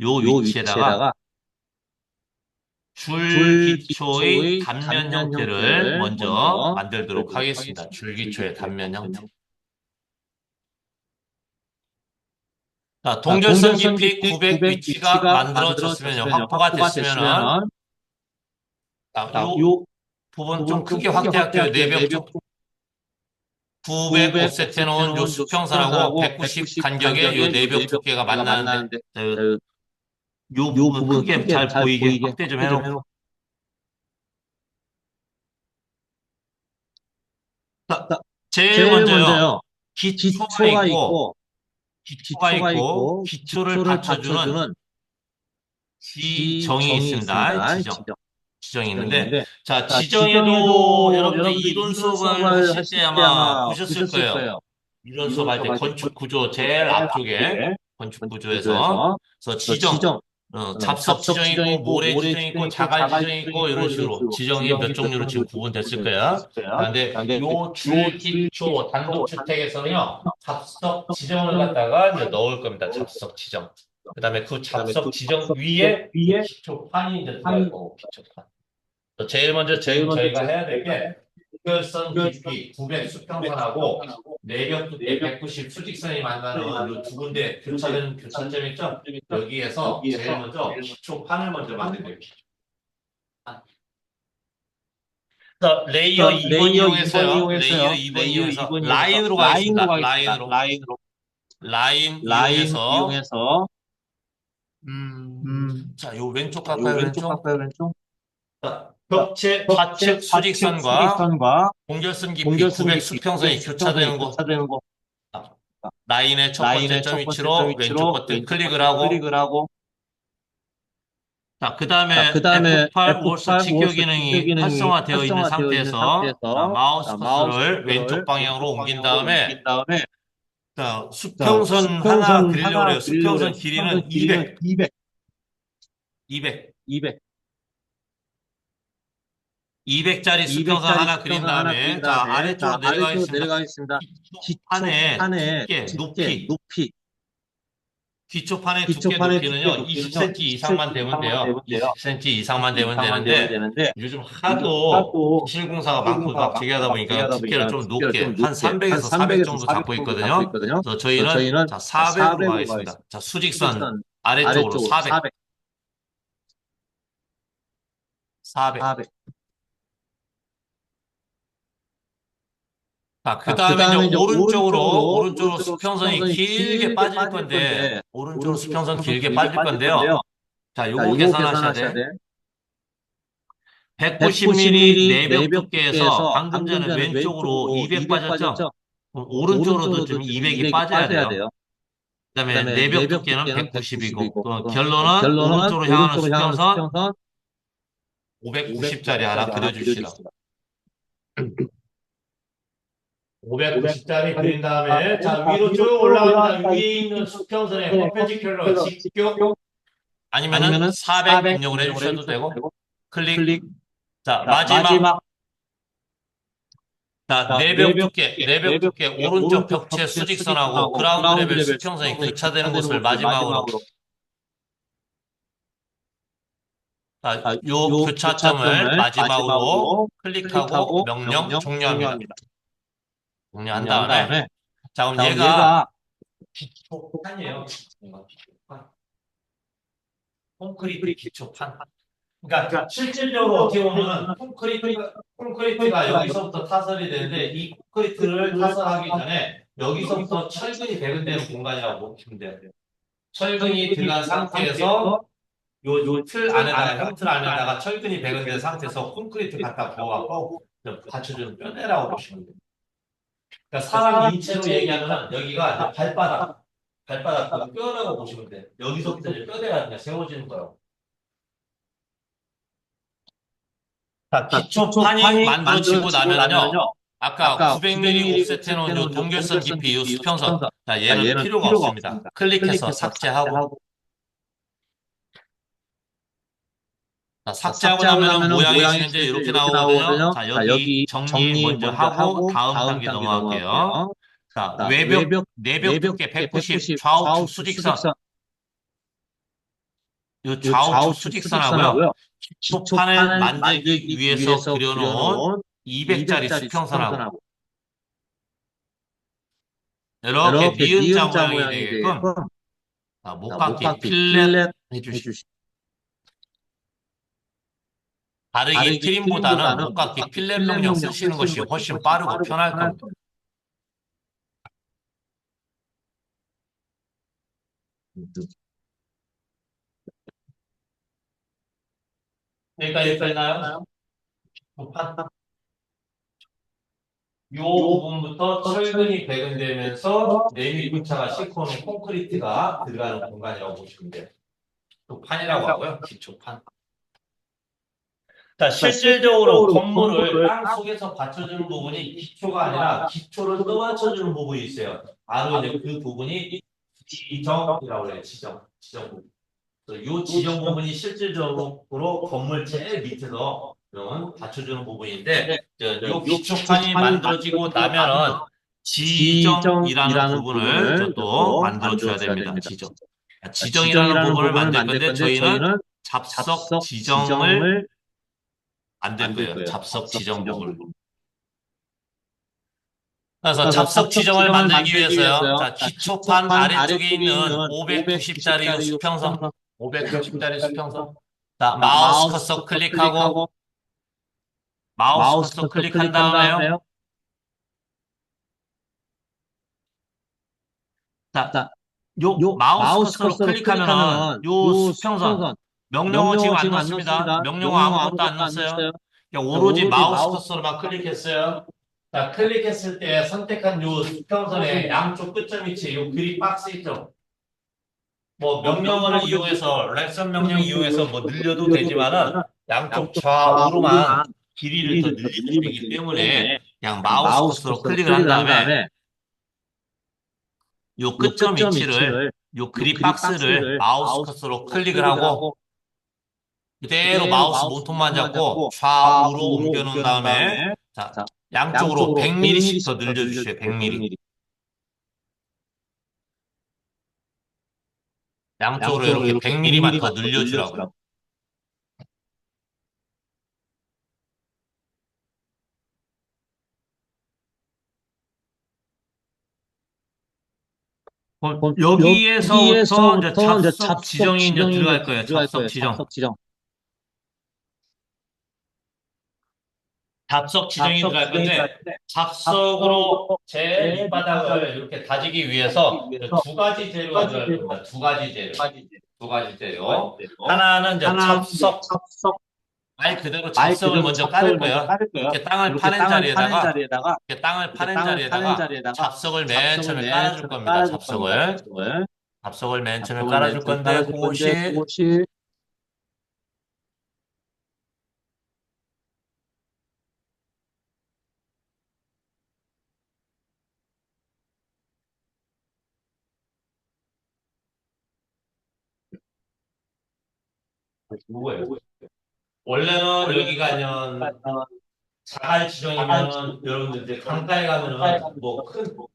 요 위치에다가 줄기초의 단면 형태를 먼저 만들도록 하겠습니다. 줄기초의 단면 형태. 자, 동결선 깊이 900 위치가 만들어졌으면 확보가 됐으면은 요 부분 좀 크게 확대할게요. 내벽 쪽 900 옵셋해 놓은 요 수평선하고 190 간격의 요 내벽 두께가 만나는데 요 부분 크게 잘 보이게 확대 좀 해놓고 제일 먼저요. 기초가 있고 기초를 받쳐주는 지정이 있습니다. 지정이 있는데 자 지정에도 여러분들 이론 수업을 하실 때 아마 보셨을 거예요. 이론 수업 할 때 건축 구조 제일 앞쪽에 건축 구조에서 그래서 지정 잡석 지정이 있고 모래 지정이 있고 자갈 지정이 있고 이런 식으로 지정이 몇 종류로 지금 구분됐을 거야. 그런데 요 줄기초 단독주택에서는요 잡석 지정을 갖다가 이제 넣을 겁니다. 잡석 지정. 그다음에 그 잡석 지정 위에 기초판이 이제 들어갈 거고 기초판. 제일 먼저 저희가 해야 될 게 동결선 깊이 900 수평선하고 내벽 두께 190 수직선이 만나는 이 두 군데 교차되는 교차점 있죠? 여기에서 제일 먼저 기초판을 먼저 만들게요. 레이어 2번 이용해서요. 레이어 2번 이용해서 라인으로 가겠습니다. 라인 이용해서 자, 요 왼쪽 갈까요? 왼쪽? 자, 벽체 좌측 수직선과 공결선 깊이 900 수평선이 교차되는 곳 라인의 첫 번째 점 위치로 왼쪽 버튼 클릭을 하고 자, 그 다음에 F8 월서 직교 기능이 활성화되어 있는 상태에서 자, 마우스 커서를 왼쪽 방향으로 옮긴 다음에 자, 수평선 하나 그리려고 해요. 수평선 길이는 200. 200짜리 수평선 하나 그린 다음에 자 아래쪽으로 내려가겠습니다. 기초 판의 두께, 높이 기초판의 두께 높이는요, 20cm 이상만 되면 돼요. 20cm 이상만 되면 되는데, 요즘 하도 실공사가 많고 막 재개하다 보니까 두께를 좀 높게, 한 300에서 400 정도 잡고 있거든요. 그래서 저희는, 자, 400으로 가겠습니다. 자, 수직선 아래쪽으로 400. 400. 자, 그 다음에 이제 오른쪽으로 수평선이 길게 빠질 건데, 오른쪽으로 수평선 길게 빠질 건데요. 자, 요거 계산하셔야 돼. 190mm 내벽 두께에서 방금 전에 왼쪽으로 200 빠졌죠? 그럼 오른쪽으로도 좀 200이 빠져야 돼요. 그 다음에 내벽 두께는 190이고, 결론은 오른쪽으로 향하는 수평선 590짜리 하나 그려줍시다. 590짜리 그린 다음에, 자, 위로 쭉 올라갑니다. 위에 있는 수평선에 퍼펜디큘러 직교, 아니면은 400 입력을 해주셔도 되고, 클릭. 자, 마지막. 자, 내벽 두께, 오른쪽 벽체 수직선하고 그라운드 레벨 수평선이 교차되는 곳을 마지막으로. 자, 요 교차점을 마지막으로 클릭하고 명령 종료합니다. 종료한 다음에, 자, 그럼 얘가 기초판이에요. 콘크리트 기초판. 그러니까 실질적으로 어떻게 보면 콘크리트가 여기서부터 타설이 되는데, 이 콘크리트를 타설하기 전에 여기서부터 철근이 배근되는 공간이라고 보시면 돼요. 철근이 들어간 상태에서 요 틀 안에다가, 형틀 안에다가 철근이 배근된 상태에서 콘크리트 갖다 부어갖고 받쳐주는 뼈대라고 보시면 돼요. 그러니까 사람 인체로 얘기하면 여기가 이제 발바닥 뼈라고 보시면 돼요. 여기서부터 이제 뼈대가 그냥 세워지는 거예요. 자, 기초판이 만들어지고 나면요, 아까 900mm 옵셋해놓은 요 동결선 깊이 요 수평선, 자, 얘는 필요가 없습니다. 클릭해서 삭제하고. 자, 삭제하고 나면 모양이 현재 이렇게 나오거든요. 자, 여기 정리 먼저 하고 다음 단계 넘어갈게요. 자, 내벽 두께 190 좌우측 수직선. 이 좌우측 수직선하고요. 기초판을 만들기 위해서 그려놓은 200짜리 수평선하고 이렇게 니은자 모양이 되게끔 목깎이 필렛 해주시고, 다르기 트림보다는 목깎이 필렛 명령 쓰시는 것이 훨씬 빠르고 편할 겁니다. 여기까지 있나요? 이 부분부터 철근이 배근되면서 내미 분차가 싣고는 콘크리트가 들어가는 공간이라고 보시면 돼요. 또 판이라고 하고요. 기초판. 자, 실질적으로 건물을 땅 속에서 받쳐주는 부분이 기초가 아니라 기초를 떠받쳐주는 부분이 있어요. 바로 이제 그 부분이 지정이라고 해요. 지정 부분. 이 지정 부분이 실질적으로 건물 제일 밑에서 받쳐주는 부분인데, 이 기초판이 만들어지고 나면은 지정이라는 부분을 또 만들어줘야 됩니다. 지정이라는 부분을 만들 건데, 저희는 잡석 지정을 만들 거예요. 잡석 지정 부분. 그래서 잡석 지정을 만들기 위해서요. 자, 기초판 아래쪽에 있는 590짜리 수평선. 590짜리 수평선. 자, 마우스 커서 클릭하고, 마우스 커서 클릭한 다음에요. 자, 요 마우스 커서 클릭하면은 요 수평선. 명령어 지금 안 넣었습니다. 명령어 아무것도 안 넣었어요. 그냥 오로지 마우스 커서로만 클릭했어요. 자, 클릭했을 때 선택한 요 수평선의 양쪽 끝점 위치에 요 그립 박스 있죠? 뭐 명령어를 이용해서 렉션 명령 이용해서 뭐 늘려도 되지만은 양쪽 좌우로만 길이를 더 늘리면 되기 때문에 그냥 마우스 커서로 클릭을 한 다음에 요 끝점 위치를 요 그립 박스를 마우스 커서로 클릭을 하고 그대로 마우스 몸통만 잡고 좌우로 옮겨 놓은 다음에 자, 양쪽으로 100mm씩 더 늘려주세요. 100mm. 양쪽으로 이렇게 100mm만 더 늘려주라고요. 여기에서부터 이제 잡석 지정이 이제 들어갈 거예요. 잡석 지정. 잡석 지정이 들어갈 건데, 잡석으로 제 밑바닥을 이렇게 다지기 위해서 두 가지 재료가 들어갈 겁니다. 두 가지 재료. 두 가지 재료. 하나는 이제 잡석. 말 그대로 잡석을 먼저 깔을 거예요. 이렇게 땅을 파낸 자리에다가, 이렇게 땅을 파낸 자리에다가 잡석을 맨 처음에 깔아줄 겁니다. 잡석을 맨 처음에 깔아줄 건데, 그것이 뭐예요? 원래는 여기가 그냥 자갈 지정이면 여러분들 이제 강가에 가면은 뭐 큰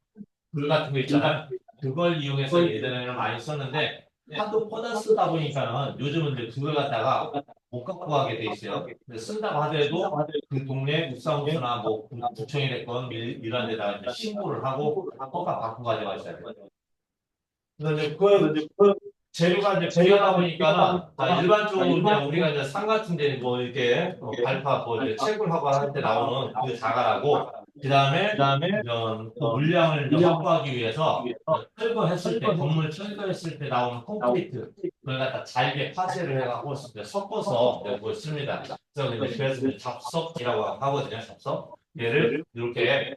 불 같은 거 있잖아요. 그걸 이용해서 예전에는 많이 썼는데 하도 퍼다 쓰다 보니까는 요즘은 이제 그걸 갖다가 못 갖고 가게 돼 있어요. 근데 쓴다고 하더라도 그 동네 묵사무소나 뭐 구청이 됐건 이런 데다가 이제 신고를 하고 허가 받고 가져가셔야 돼요. 그래서 이제 그 재료가 이제 비하다 보니까는 일반적으로 그냥 우리가 이제 상 같은 데 뭐 이렇게 발파 뭐 이제 채굴하고 할 때 나오는 그 자갈하고 그다음에 이런 그 물량을 이제 확보하기 위해서 철거했을 때 건물 철거했을 때 나오는 콘크리트 그걸 갖다 잘게 파쇄를 해갖고 이제 섞어서 그걸 씁니다. 그래서 이제 잡석이라고 하거든요. 잡석 얘를 이렇게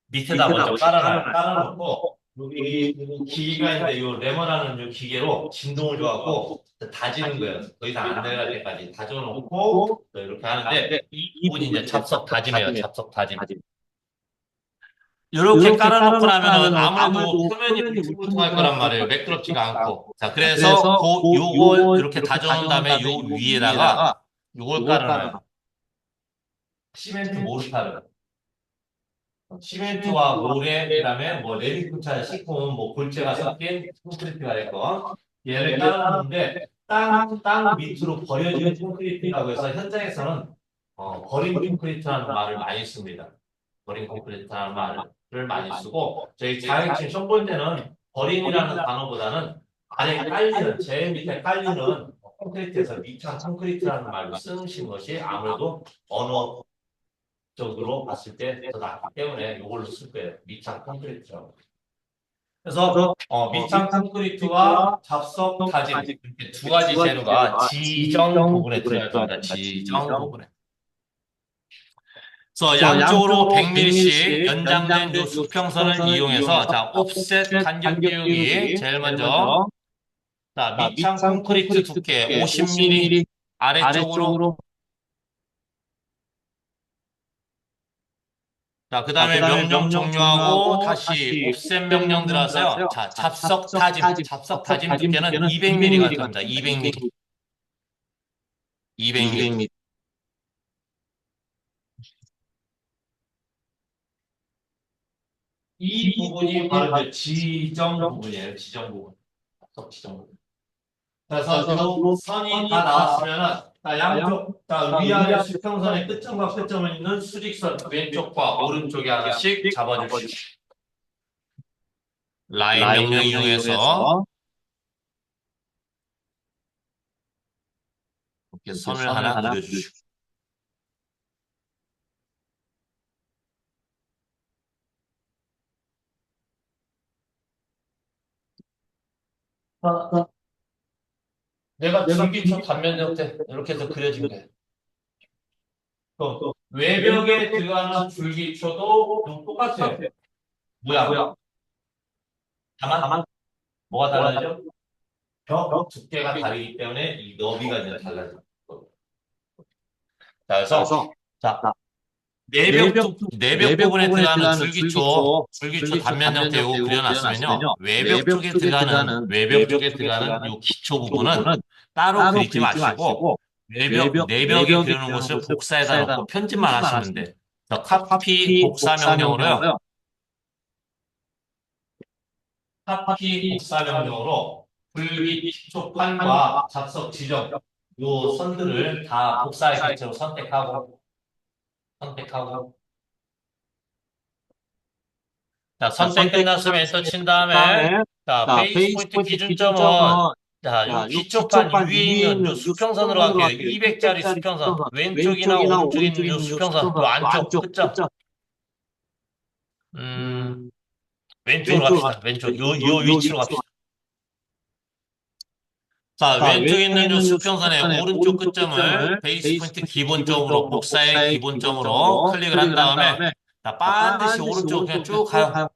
밑에다 먼저 깔아놓고 여기 기계가 있는데 이 레머라는 이 기계로 진동을 줘갖고 다지는 거예요. 더 이상 안 내려갈 때까지 다져놓고 이렇게 하는데 이 부분이 이제 잡석 다짐이에요. 잡석 다짐. 이렇게 깔아놓고 나면은 아무래도 표면이 울퉁불퉁할 거란 말이에요. 매끄럽지가 않고. 자, 그래서 요걸 이렇게 다져놓은 다음에 요 위에다가 요걸 깔아놔요. 시멘트 모르타르. 시멘트와 모래, 그다음에 뭐 레드쿠차 시폰, 뭐 골재가 섞인 콘크리트가 됐건 얘를 깔아놓는데 땅 밑으로 버려진 콘크리트라고 해서 현장에서는 버린 콘크리트라는 말을 많이 씁니다. 버린 콘크리트라는 말을 많이 쓰고 저희 자격증 시험 볼 때는 버린이라는 단어보다는 아래 깔리는 제일 밑에 깔리는 콘크리트에서 밑창 콘크리트라는 말을 쓰신 것이 아무래도 언어 적으로 봤을 때 더 낫기 때문에 이걸로 쓸 거예요. 밑창 콘크리트라고. 그래서 밑창 콘크리트와 잡석 다짐 이렇게 두 가지 재료가 지정 부분에 들어갈 겁니다. 지정 부분에. 그래서 양쪽으로 100mm씩 연장된 이 수평선을 이용해서 자 옵셋 간격 띄우기 제일 먼저 자 밑창 콘크리트 두께 50mm 아래쪽으로 자, 그 다음에 명령 종료하고 다시 옵셋 명령 들어가서요. 자, 잡석 다짐 두께는 200mm가 됩니다. 200mm. 200mm. 이 부분이 바로 이제 지정 부분이에요. 지정 부분. 잡석 지정 부분. 그래서 이 선이 다 나왔으면은 자, 양쪽 자, 위아래 수평선의 끝점과 끝점을 있는 수직선 왼쪽과 오른쪽에 하나씩 잡아주시고 라인 명령 이용해서 이렇게 선을 하나 그려주시고 내가 줄기초 단면적 때 이렇게 해서 그려진 거예요. 또 외벽에 들어가는 줄기초도 똑같아요. 뭐야? 다만 뭐가 달라져? 벽 두께가 다르기 때문에 이 너비가 이제 달라져. 자, 그래서 자 내벽 부분에 들어가는 줄기초 단면 형태로 그려놨으면요. 외벽 쪽에 들어가는 이 기초 부분은 따로 그리지 마시고 내벽에 그려놓은 것을 복사해다 놓고 편집만 하시면 돼. 카피 복사 명령으로요. 카피 복사 명령으로 불기 기초판과 잡석 지점 요 선들을 다 복사의 객체로 선택하고 자, 선택 끝났으면 엔터 친 다음에 자, 베이스 포인트 기준점은 자, 요 기초판 위에 있는 요 수평선으로 갈게요. 200짜리 수평선. 왼쪽이나 오른쪽에 있는 요 수평선. 요 안쪽 끝점. 왼쪽으로 갑시다. 왼쪽. 요 위치로 갑시다. 자, 왼쪽에 있는 요 수평선의 오른쪽 끝점을 베이스 포인트 기본점으로 복사의 기본점으로 클릭을 한 다음에 자, 반드시 오른쪽 그냥 쭉 가요.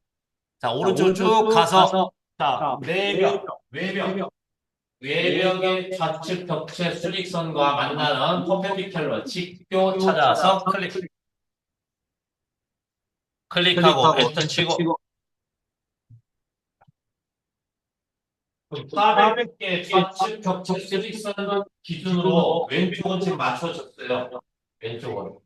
자, 오른쪽 쭉 가서 자, 외벽의 좌측 벽체 수직선과 만나는 퍼펜디큘러 직교 찾아서 클릭하고 엔터 치고 400개 좌측 벽체 수직선 기준으로 왼쪽은 지금 맞춰졌어요. 왼쪽은.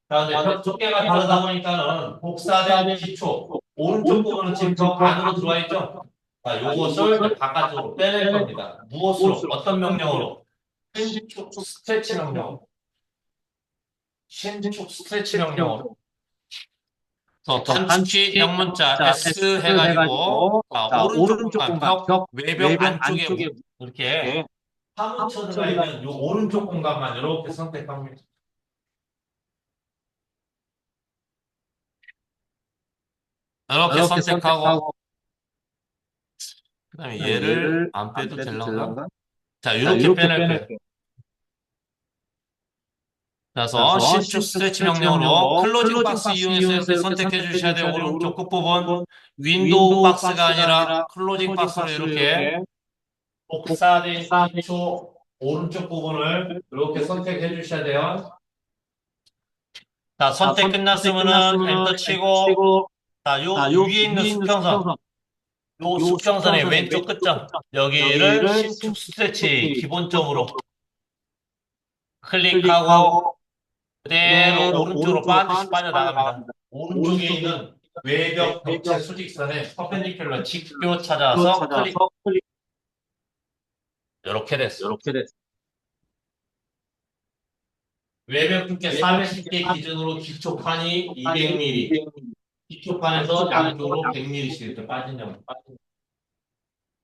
자, 근데 벽 두께가 다르다 보니까는 복사된 기초 오른쪽 부분은 지금 벽 안으로 들어와 있죠. 자, 요것을 바깥으로 빼낼 겁니다. 무엇으로? 어떤 명령으로? 신축 스트레치 명령으로. 신축 스트레치 명령으로. 단축키 영문자 S 해가지고 오른쪽 공간, 벽 외벽 안쪽에 이렇게 파묻혀 들어가 있는 요 오른쪽 공간만 이렇게 선택합니다. 이렇게 선택하고 그다음에 얘를 안 빼도 될런가? 자, 이렇게 빼낼게요. 그래서 신축 스트레치 명령으로 클로징 박스 이용해서 이렇게 선택해 주셔야 돼요. 오른쪽 끝부분 윈도우 박스가 아니라 클로징 박스로 이렇게 복사된 기초 오른쪽 부분을 이렇게 선택해 주셔야 돼요. 자, 선택 끝났으면은 엔터 치고 자, 요 위에 있는 수평선 요 수평선의 왼쪽 끝점 여기를 신축 스트레치 기본점으로 클릭하고 그대로 오른쪽으로 반드시 빠져나갑니다. 오른쪽에 있는 외벽 벽체 수직선의 퍼펜디큘러 직교 찾아서 클릭. 이렇게 됐어. 외벽 두께 410개 기준으로 기초판이 200mm. 기초판에서 양쪽으로 100mm씩 이렇게 빠진다고.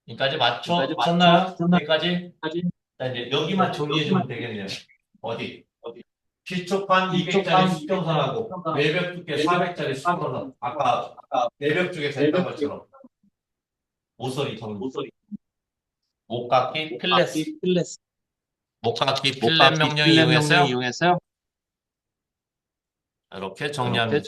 여기까지 맞췄나요? 여기까지? 자, 이제 여기만 정리해주면 되겠네요. 어디? 기초판 200짜리 수평선하고 외벽 두께 400짜리 수평선. 아까 외벽 쪽에서 했던 것처럼. 모서리 정리. 목깎기 필렛. 목깎기 필렛 명령 이용해서요. 이렇게 정리합니다.